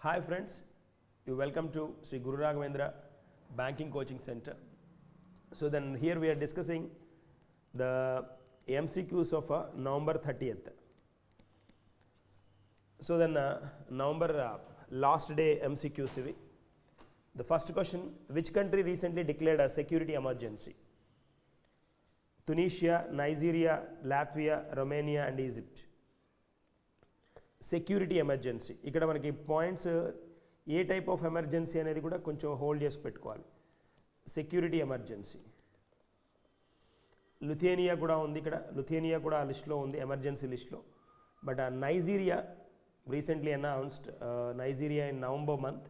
Hi friends, you welcome to Sri Guru Raghavendra Banking Coaching Center. So then here we are discussing the MCQs of November 30th. So then November last day MCQs ivi. The first question, which country recently declared a security emergency? Tunisia, Nigeria, Latvia, Romania and Egypt. Security emergency ఇక్కడ మనకి points A type of emergency అనేది కూడా కొంచెం hold చేసి పెట్టుకోవాలి. Security emergency లుథియేనియా కూడా ఉంది, ఇక్కడ లుథియేనియా కూడా లిస్ట్లో ఉంది ఎమర్జెన్సీ లిస్ట్లో. But Nigeria recently announced Nigeria in November month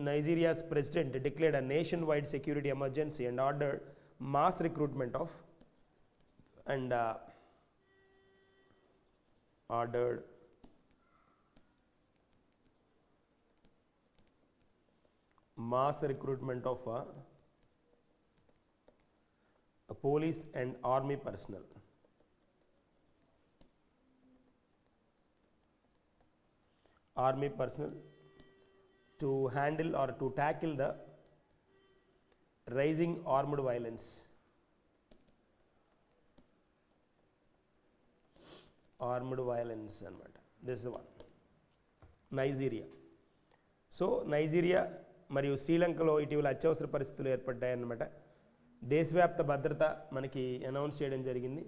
Nigeria's president declared a nationwide security emergency and ordered mass recruitment of ordered mass recruitment of police and army personnel. Army personnel to handle or to tackle the rising armed violence. Armed violence anamata. This is the one. Nigeria. So Nigeria మరియు శ్రీలంకలో ఇటీవల అత్యవసర పరిస్థితులు ఏర్పడ్డాయన్నమాట. దేశవ్యాప్త భద్రత మనకి announce చేయడం జరిగింది.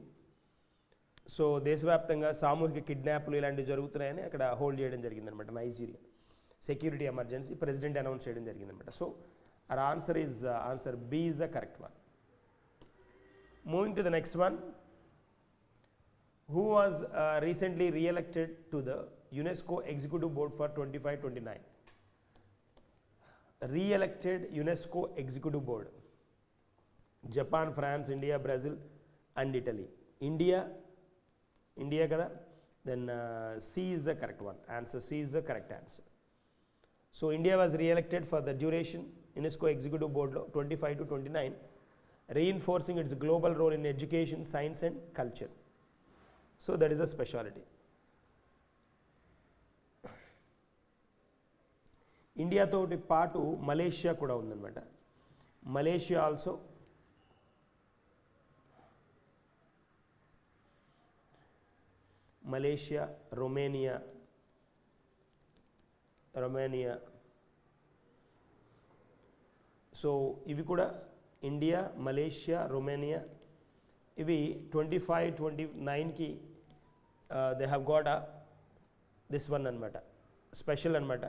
సో దేశవ్యాప్తంగా సామూహిక కిడ్నాప్లు ఇలాంటివి జరుగుతున్నాయని అక్కడ హోల్డ్ చేయడం జరిగిందనమాట. Nigeria security emergency president announce చేయడం జరిగిందనమాట. So our answer B is the correct one. Moving to the next one, who was recently re-elected to the UNESCO Executive Board for 25-29? Re-elected UNESCO Executive Board. Japan, France, India, Brazil and Italy. India kada, then C is the correct one. Answer C is the correct answer. So India was re-elected for the duration UNESCO Executive Board 25-29, reinforcing its global role in education, science and culture. So that is a specialty. India తోటి పాటు Malaysia కూడా ఉందన్నమాట. Malaysia also Malaysia, Romania, so ఇవి కూడా India, Malaysia, Romania ఇవి 25-29కి they have got this one అనమాట, special అనమాట.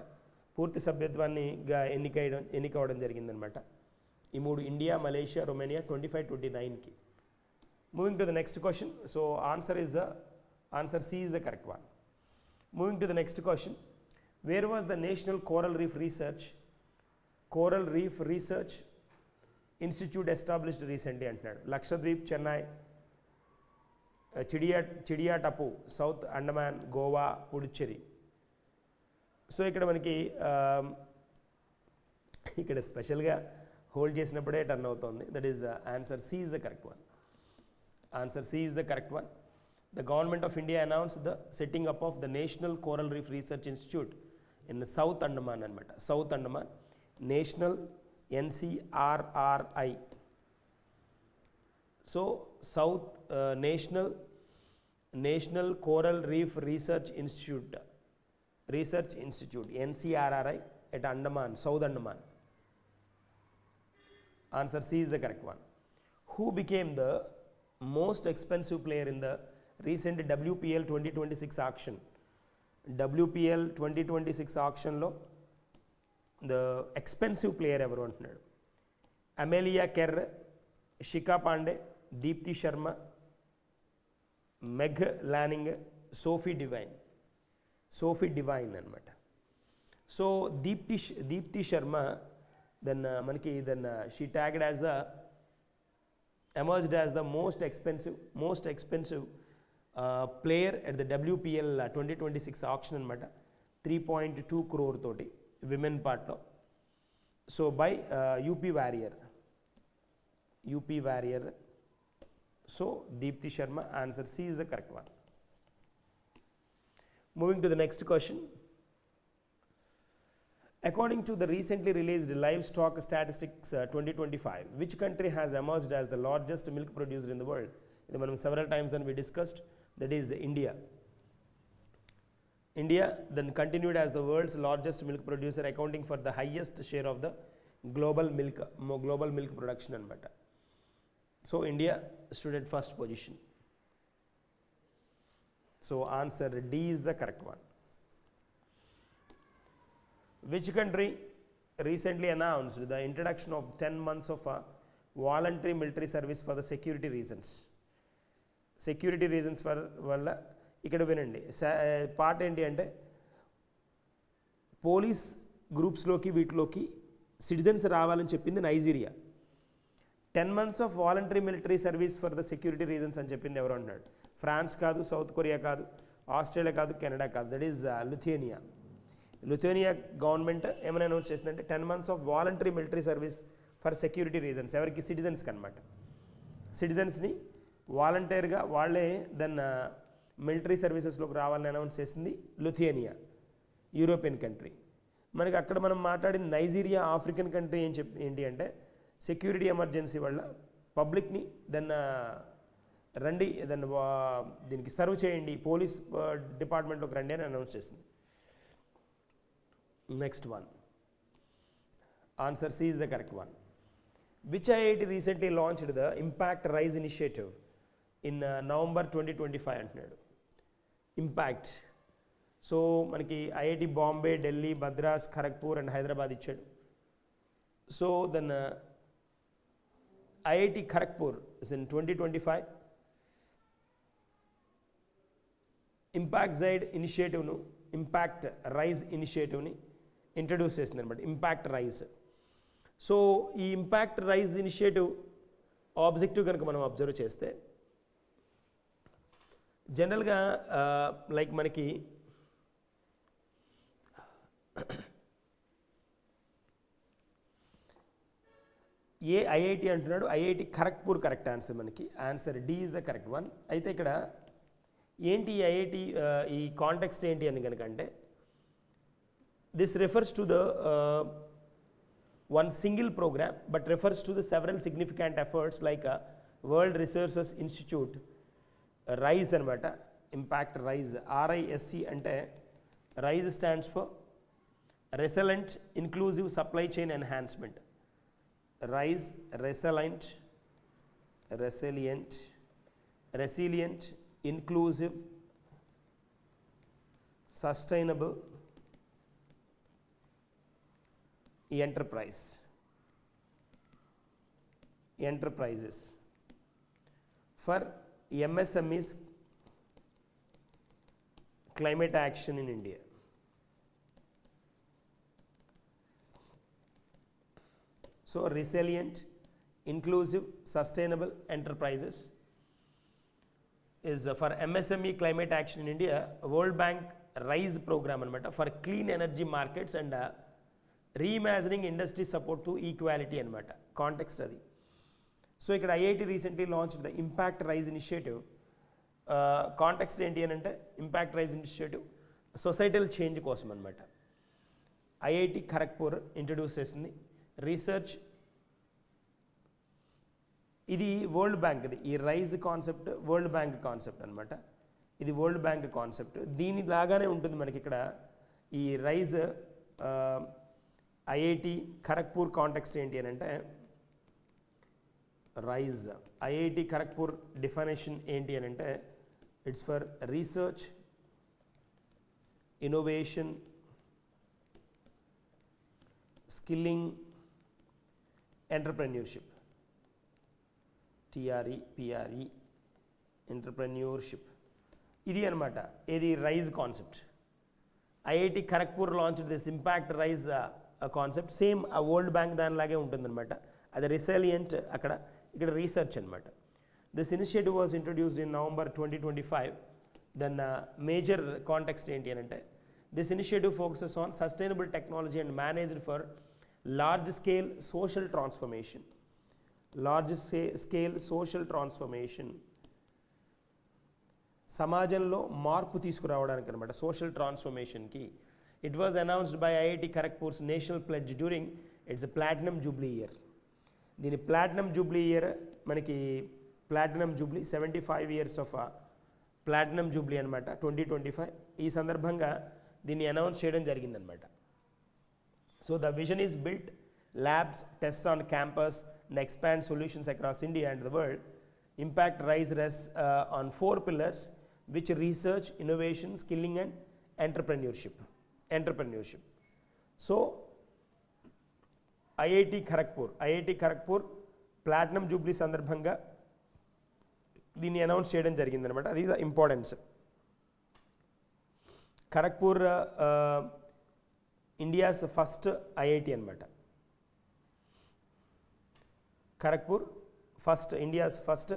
పూర్తి సభ్యత్వాన్నిగా ఎన్నికవడం జరిగిందనమాట. ఈ మూడు ఇండియా, మలేషియా, రొమేనియా 25-29కి. Moving to the next question. So answer C is the correct one. Moving to the next question, where was the National Coral Reef Research Institute established recently అంటున్నాడు. Lakshadweep, Chennai, Chidiya Tapu, south Andaman, Goa, Puducherry. So ఇక్కడ మనకి ఇక్కడ స్పెషల్గా hold చేసినప్పుడే turn అవుతుంది. That is answer C is the correct one. Answer C is the correct one. The government of India announced the setting up of the National Coral Reef Research Institute in South Andaman anamata. South Andaman, National NCRRI. So South National Coral Reef Research Institute NCRRI at Andaman, South Andaman. Answer C is the correct one. Who became the most expensive player in the recent WPL 2026 auction? WPL 2026 auctionలో the expensive player ఎవరు అంటున్నాడు. Amelia Kerr, Shikha Pandey, Deepti Sharma, Meg Lanning, Sophie Devine అనమాట. So Deepti Sharma then మనకి she tagged as the emerged as the most expensive player at the WPL 2026 auction అనమాట. 3.2 crore తోటి women పార్ట్లో. So by UP warrior. So Deepti Sharma, answer C is the correct one. Moving to the next question, According to the recently released Livestock Statistics 2025, which country has emerged as the largest milk producer in the world? ఇది మనం several times then we discussed, that is India. India then continued as the world's largest milk producer, accounting for the highest share of the global milk production anamata. So India stood at first position. So answer D is the correct one. Which country recently announced the introduction of 10 months of a voluntary military service for the security reasons? Security reasons వల్ల ఇక్కడ వినండి, part ఏంటి అంటే police గ్రూప్స్లోకి వీటిలోకి citizens రావాలని చెప్పింది Nigeria. 10 months of voluntary military service for the security reasons అని చెప్పింది ఎవరు అన్నాడు? ఫ్రాన్స్ కాదు, సౌత్ కొరియా కాదు, ఆస్ట్రేలియా కాదు, కెనడా కాదు, దట్ ఈజ్ లిథుయేనియా. లిథుయేనియా గవర్నమెంట్ ఏమైనా అనౌన్స్ చేసిందంటే 10 months of voluntary military service for security reasons. ఎవరికి? సిటిజన్స్కి అనమాట. సిటిజన్స్ని వాలంటీర్గా వాళ్ళే దాన్ని మిలిటరీ సర్వీసెస్లోకి రావాలని అనౌన్స్ చేసింది లిథుయేనియా, యూరోపియన్ కంట్రీ. మనకి అక్కడ మనం మాట్లాడింది నైజీరియా, ఆఫ్రికన్ కంట్రీ ఏంటి అంటే సెక్యూరిటీ ఎమర్జెన్సీ వల్ల పబ్లిక్ని రండి దీనికి సర్వ్ చేయండి, పోలీస్ డిపార్ట్మెంట్లోకి రండి అని అనౌన్స్ చేసింది. Next one, answer C is the correct one. Which IIT recently launched the impact rise initiative in November 2025 అంటున్నాడు. ఇంపాక్ట్, సో మనకి ఐఐటి బాంబే, ఢిల్లీ, మద్రాస్, ఖరగ్పూర్ అండ్ హైదరాబాద్ ఇచ్చాడు. So then IIT Kharagpur is in 2025 impact rise ఇనిషియేటివ్ని introduce చేసింది అనమాట. Impact rise. So ఈ impact rise initiative objective కనుక మనం observe చేస్తే జనరల్గా లైక్ మనకి ఏ ఐఐటి అంటున్నాడు? IIT Kharagpur correct answer. మనకి answer D is the correct one. అయితే ఇక్కడ ఏంటి ఈ ఐఐటి ఈ కాంటెక్స్ట్ ఏంటి అని కనుక అంటే this refers to the one single program but refers to the several significant efforts like World Resources Institute RISE anamata. Impact RISE, RISC ante RISE stands for Resilient Inclusive Supply Chain Enhancement. RISE, resilient, inclusive, sustainable enterprises for MSMEs climate action in India. So resilient, inclusive, sustainable enterprises is for MSME climate action in India. World Bank RISE program anamata for clean energy markets and reimagining industry support to equality anamata. Context adi. So ikkada IIT recently launched the Impact Rise initiative. Context enti anante Impact Rise initiative societal change kosam anamata. IIT Kharagpur introduce chesindi. Research ఇది world bank, ఈ rise concept world bank concept అనమాట. ఇది world bank concept, దీని లాగానే ఉంటుంది మనకి ఇక్కడ ఈ రైజ్. ఐఐటి ఖరగ్పూర్ కాంటెక్స్ట్ ఏంటి అని అంటే రైజ్ ఐఐటి ఖరగ్పూర్ డిఫినేషన్ ఏంటి అని అంటే it's for research, innovation, skilling, entrepreneurship. TRE entrepreneurship ఇది అనమాట. ఏది rise concept. IIT Kharagpur launch this impact rise concept. Same ఆ వరల్డ్ బ్యాంక్ దానిలాగే ఉంటుందన్నమాట. అది రెసిలియంట్ అక్కడ, ఇక్కడ రీసెర్చ్ అనమాట. This initiative was introduced in November 2025. Then major context ఏంటి అని అంటే this initiative focuses on sustainable technology and managed for large scale social transformation. Large scale social transformation, సమాజంలో మార్పు తీసుకురావడానికి అనమాట. సోషల్ ట్రాన్స్ఫర్మేషన్కి It was announced by IIT Kharagpur's national pledge during its platinum jubilee year. దీని platinum jubilee year మనకి platinum jubilee 75 years of platinum jubilee అనమాట 2025. ఈ సందర్భంగా దీన్ని అనౌన్స్ చేయడం జరిగిందనమాట. So the vision is built labs, tests on campus and expand solutions across India and the world. Impact rise rests on 4 pillars which research, innovation, skilling and entrepreneurship. So IIT Kharagpur platinum jubilee సందర్భంగా దీన్ని announce చేయడం జరిగిందనమాట. అది the importance. Kharagpur India's first IIT అనమాట. Kharagpur India's first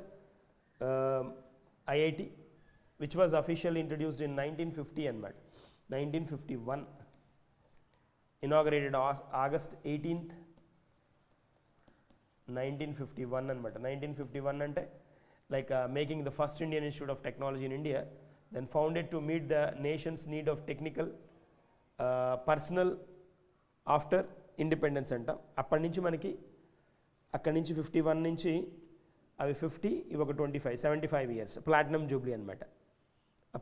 IIT which was officially introduced in 1950 అనమాట. 1951 inaugurated August 18th 1951 అనమాట. 1951 అంటే like making the first Indian Institute of Technology in India, then founded to meet the nation's need of technical personnel after independence అంటాం. అప్పటి నుంచి మనకి అక్కడి నుంచి 51 నుంచి అవి 50 ఇవి ఒక 25 75 years ప్లాటినం జూబ్లీ అనమాట.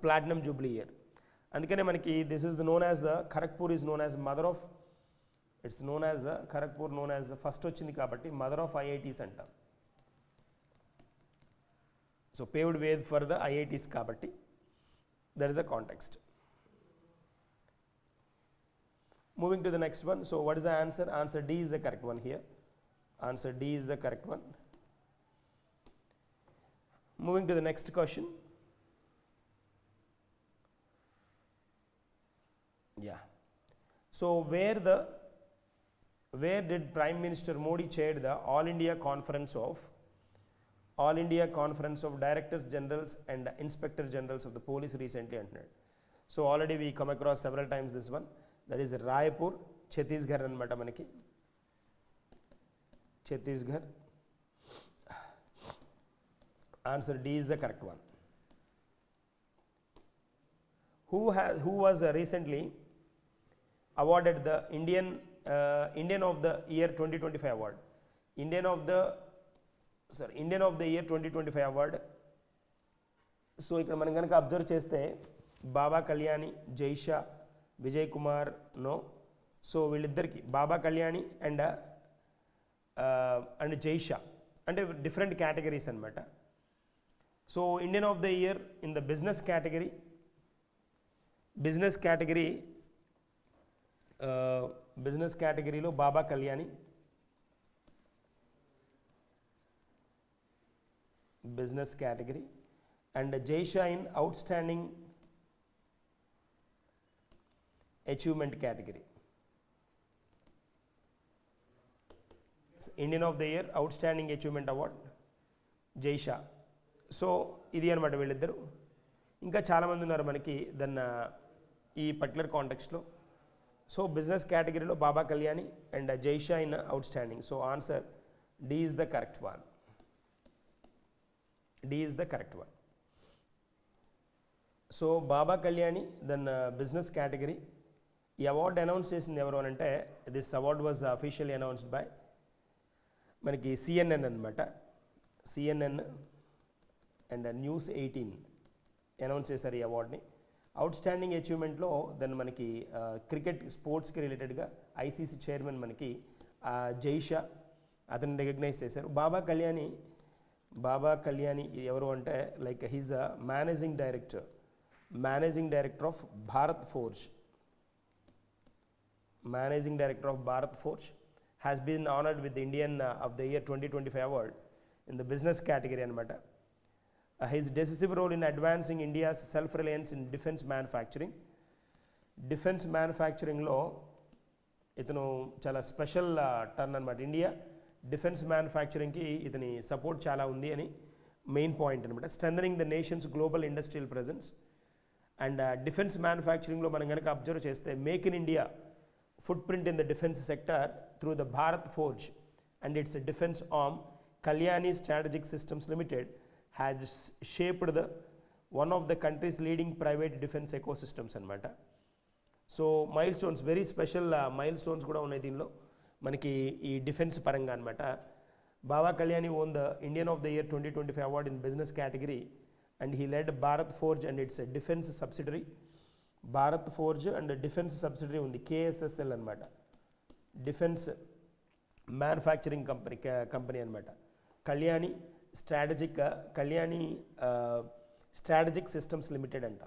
Platinum jubilee year. అందుకనే మనకి this is known as the Kharagpur is known as mother of it's known as the Kharagpur known as first వచ్చింది కాబట్టి మదర్ ఆఫ్ ఐఐటీస్ అంటాం. So paved way for the IITs కాబట్టి that is the context. Moving to the next one. So what is the answer? Answer D is the correct one here. Answer D is the correct one. Moving to the next question. Yeah. So where did Prime Minister Modi chaired the All India Conference of Directors Generals and Inspector Generals of the Police recently antunnadu. So already we come across several times this one. That is Raipur, Chhattisgarh anamata manaki. Chhattisgarh. Answer D is the correct one. Who was recently awarded the Indian of the Year 2025 award? Indian of the Year 2025 award. So ఇక్కడ మనం కనుక observe చేస్తే Baba Kalyani, Jay Shah, Vijay Kumar no. So వీళ్ళిద్దరికి Baba Kalyani and Jay Shah అంటే different categories అనమాట. So Indian of the year in the business కేటగిరీలో Baba Kalyani, business category, and Jay Shah in outstanding achievement category. Indian of the year outstanding achievement award Jay Shah. So ఇది అనమాట వీళ్ళిద్దరు. ఇంకా చాలామంది ఉన్నారు మనకి ఈ పర్టికులర్ కాంటెక్స్ట్లో. సో బిజినెస్ కేటగిరీలో Baba Kalyani and Jay Shah in outstanding. So answer D is the correct one. So Baba Kalyani business category. ఈ అవార్డు అనౌన్స్ చేసింది ఎవరు అని అంటే this award was officially announced by మనకి సిఎన్ఎన్ అనమాట. సిఎన్ఎన్ అండ్ న్యూస్ 18 అనౌన్స్ చేశారు ఈ అవార్డ్ని. అవుట్స్టాండింగ్ అచీవ్మెంట్లో మనకి క్రికెట్ స్పోర్ట్స్కి రిలేటెడ్గా ఐసీసీ చైర్మన్ మనకి జైషా అతన్ని రికగ్నైజ్ చేశారు. బాబా కళ్యాణి ఎవరు అంటే like he's a managing director of Bharat Forge has been honored with the Indian of the Year 2025 award in the business category అనమాట. His decisive role in advancing India's self-reliance in defense manufacturingలో ఇతను చాలా special turn అనమాట. India defence మ్యానుఫ్యాక్చరింగ్కి ఇతని support చాలా ఉంది అని మెయిన్ పాయింట్ అనమాట. Strengthening the nation's global industrial presence and defence మ్యానుఫ్యాక్చరింగ్లో మనం కనుక అబ్జర్వ్ చేస్తే make in India footprint in the defense sector through the Bharat Forge and its defense arm Kalyani Strategic Systems Limited has shaped one of the country's leading private defense ecosystems anamata. So milestones, very special milestones కూడా ఉన్నాయి దీనిలో మనకి ఈ defence పరంగా అనమాట. Baba Kalyani won the Indian of the year 2025 award in business category and he led Bharat Forge and its defence subsidiary. Bharat Forge and defence subsidiary ఉంది, KSSL అనమాట, defence manufacturing company అనమాట. కళ్యాణి స్ట్రాటజిక్ సిస్టమ్స్ లిమిటెడ్ అంట.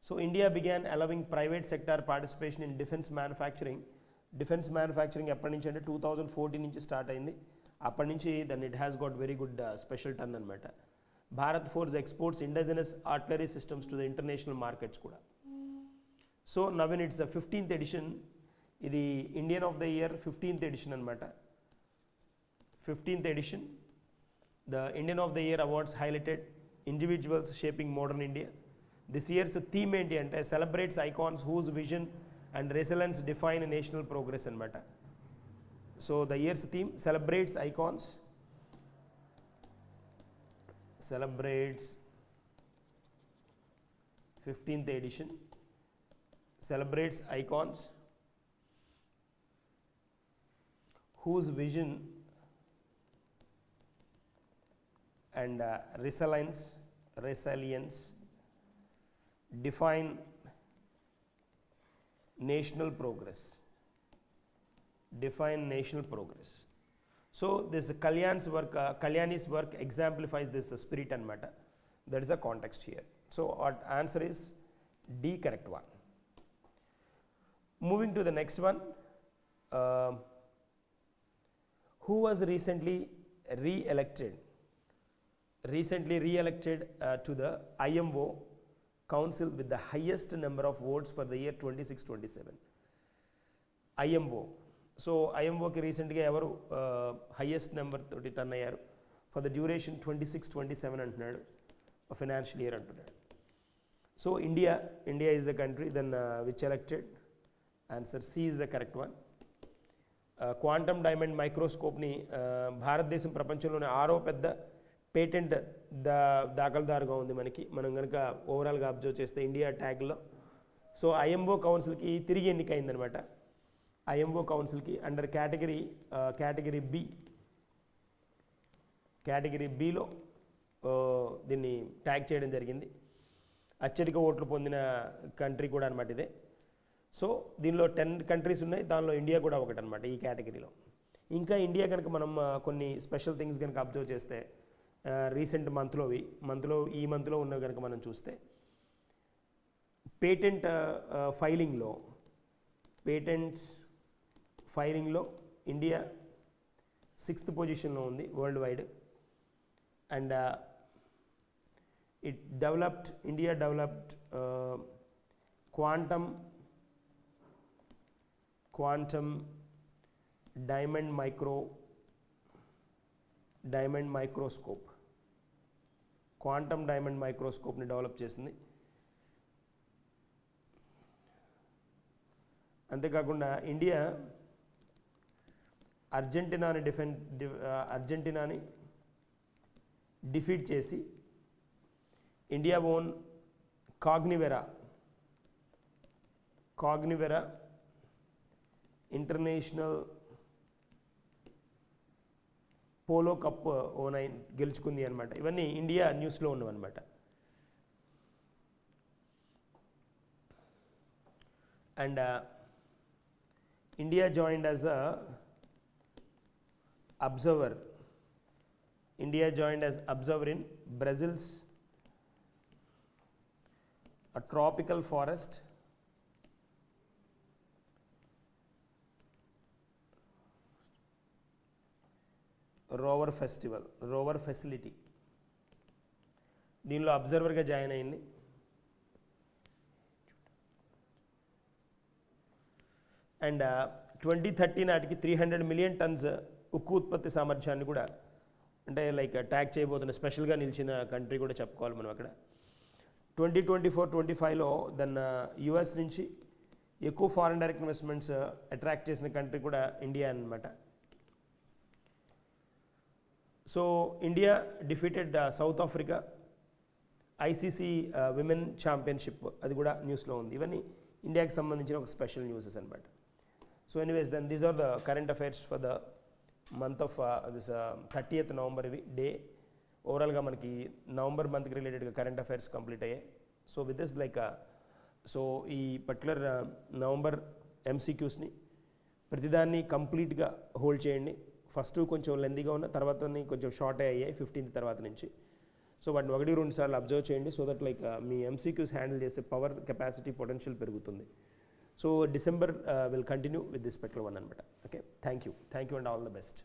So India began allowing private sector participation in defence manufacturing. Defence manufacturing ఎప్పటి నుంచి అంటే 2014 నుంచి start అయింది. అప్పటి నుంచి then it has got very good special turn అనమాట. Bharat Forge exports indigenous artillery systems to the international markets కూడా. So now in its 15th edition, ఇది Indian of the year 15th edition అనమాట. 15th edition the Indian of the year awards highlighted individuals shaping modern India. This year's theme ఏంటి అంటే celebrates icons whose vision and resilience define national progress అనమాట. So the years theme celebrates icons, celebrates 15th edition celebrates icons whose vision and resilience define national progress. So this Kalyani's work exemplifies this spirit and matter. That is the context here. So our answer is D, correct one. Moving to the next one, who was recently re-elected to the IMO council with the highest number of votes for the year 26-27. IMO. సో ఐఎంఓకి రీసెంట్గా ఎవరు highest number తోటి turn అయ్యారు for the duration 26-27 అంటున్నాడు, financial year అంటున్నాడు. So India is the country then which elected. Answer C is the correct one. Quantum diamond మైక్రోస్కోప్ని భారతదేశం ప్రపంచంలోనే 6వ పెద్ద పేటెంట్ దాఖలుదారుగా ఉంది మనకి. మనం కనుక ఓవరాల్గా అబ్జర్వ్ చేస్తే ఇండియా ట్యాగ్లో. సో ఐఎంఓ కౌన్సిల్కి తిరిగి ఎన్నికైందనమాట. ఐఎంఓ కౌన్సిల్కి అండర్ కేటగిరీ బిలో దీన్ని ట్యాగ్ చేయడం జరిగింది. అత్యధిక ఓట్లు పొందిన కంట్రీ కూడా అనమాట ఇదే. సో దీనిలో 10 కంట్రీస్ ఉన్నాయి, దానిలో ఇండియా కూడా ఒకటి అనమాట ఈ కేటగిరీలో. ఇంకా ఇండియా కనుక మనం కొన్ని స్పెషల్ థింగ్స్ కనుక అబ్జర్వ్ చేస్తే రీసెంట్ ఈ మంత్లో ఉన్నవి కనుక మనం చూస్తే ఫైలింగ్లో ఇండియా 6th పొజిషన్లో ఉంది world wide. And India developed quantum diamond మైక్రోస్కోప్ని డెవలప్ చేసింది. అంతేకాకుండా ఇండియా అర్జెంటీనాని డిఫీట్ చేసి India won Cognivera international polo cup గెలుచుకుంది అనమాట. ఇవన్నీ ఇండియా న్యూస్లో ఉన్నవన్నమాట. అండ్ India joined as a observer. In Brazil's a tropical forest rover facility. దీనిలో అబ్జర్వర్గా జాయిన్ అయింది. అండ్ 2030 నాటికి 300 మిలియన్ టన్స్ ఉక్కు ఉత్పత్తి సామర్థ్యాన్ని కూడా అంటే లైక్ ట్యాగ్ చేయబోతున్న స్పెషల్గా నిలిచిన కంట్రీ కూడా చెప్పుకోవాలి మనం అక్కడ. 2024-25లో దెన్ యుఎస్ నుంచి ఎక్కువ ఫారిన్ డైరెక్ట్ ఇన్వెస్ట్మెంట్స్ అట్రాక్ట్ చేసిన కంట్రీ కూడా ఇండియా అన్నమాట. So India defeated South Africa ICC women championship, అది కూడా న్యూస్లో ఉంది. ఇవన్నీ ఇండియాకి సంబంధించిన ఒక స్పెషల్ న్యూసెస్ అనమాట. So anyways then these are the current affairs for the month of this 30th November ఇవి డే. ఓవరాల్గా మనకి నవంబర్ మంత్కి రిలేటెడ్గా కరెంట్ అఫైర్స్ కంప్లీట్ అయ్యాయి. So with this like so ఈ పర్టికులర్ నవంబర్ MCQస్ని ప్రతిదాన్ని కంప్లీట్గా హోల్డ్ చేయండి. ఫస్ట్ కొంచెం లెందీగా ఉన్న తర్వాత కొంచెం షార్ట్ అయ్యాయి 15th తర్వాత నుంచి. సో వాటిని 1-2 సార్లు అబ్జర్వ్ చేయండి. సో దట్ లైక్ మీ MCQs హ్యాండిల్ చేసే పవర్ కెపాసిటీ పొటెన్షియల్ పెరుగుతుంది. So December will continue with this particular one అనమాట. Okay, thank you and all the best.